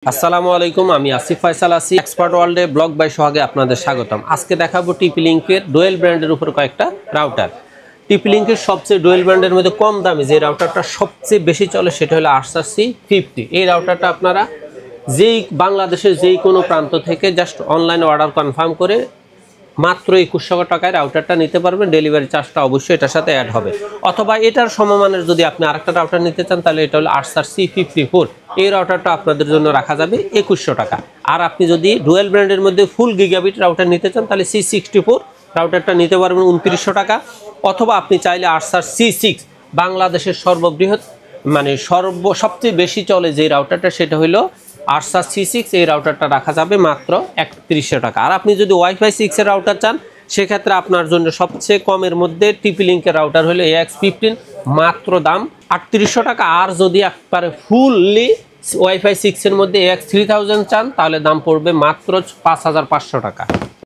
আসসালামু আলাইকুম, আমি আসিফ ফয়সাল আছি এক্সপার্ট ওয়ার্ল্ডে ব্লগ বাই সোহাগে আপনাদের স্বাগতম। আজকে দেখাবো টিপি লিঙ্কের ডুয়েল ব্র্যান্ডের উপর কয়েকটা রাউটার। টিপি লিঙ্কের সবচেয়ে ডুয়েল ব্র্যান্ডের মধ্যে কম দামি যে রাউটারটা সবচেয়ে বেশি চলে সেটা হলো RSC50। এই রাউটারটা আপনারা বাংলাদেশের যেই কোনো প্রান্ত থেকে জাস্ট অনলাইনে অর্ডার কনফার্ম করে মাত্র 2100 টাকায় রাউটারটা নিতে পারবেন। ডেলিভারি চার্জটা অবশ্যই এটার সাথে অ্যাড হবে। অথবা এটার সমমানের যদি আপনি আরেকটা রাউটার নিতে চান তাহলে এটা হলো RSC54। এই রাউটারটা আপনাদের জন্য রাখা যাবে 2100 টাকা। আর আপনি যদি ডুয়েল ব্র্যান্ডের মধ্যে ফুল গিগাবিট রাউটার নিতে চান তাহলে C64 রাউটারটা নিতে পারবেন 2900 টাকা। অথবা আপনি চাইলে RSC6 বাংলাদেশের সর্ববৃহৎ সবচেয়ে বেশি চলে যে রাউটারটা সেটা হলো RSC6। এই রাউটারটা রাখা যাবে মাত্র 3100 টাকা। আর আপনি যদি ওয়াইফাই 6 এর রাউটার চান সেক্ষেত্রে আপনার জন্য সবচেয়ে কমের মধ্যে টিপি লিঙ্কের রাউটার হলো AX15, মাত্র দাম 3800 টাকা। আর যদি একবারে ফুললি ওয়াইফাই 6 এর মধ্যে AX3000 চান তাহলে দাম পড়বে মাত্র 5500 টাকা।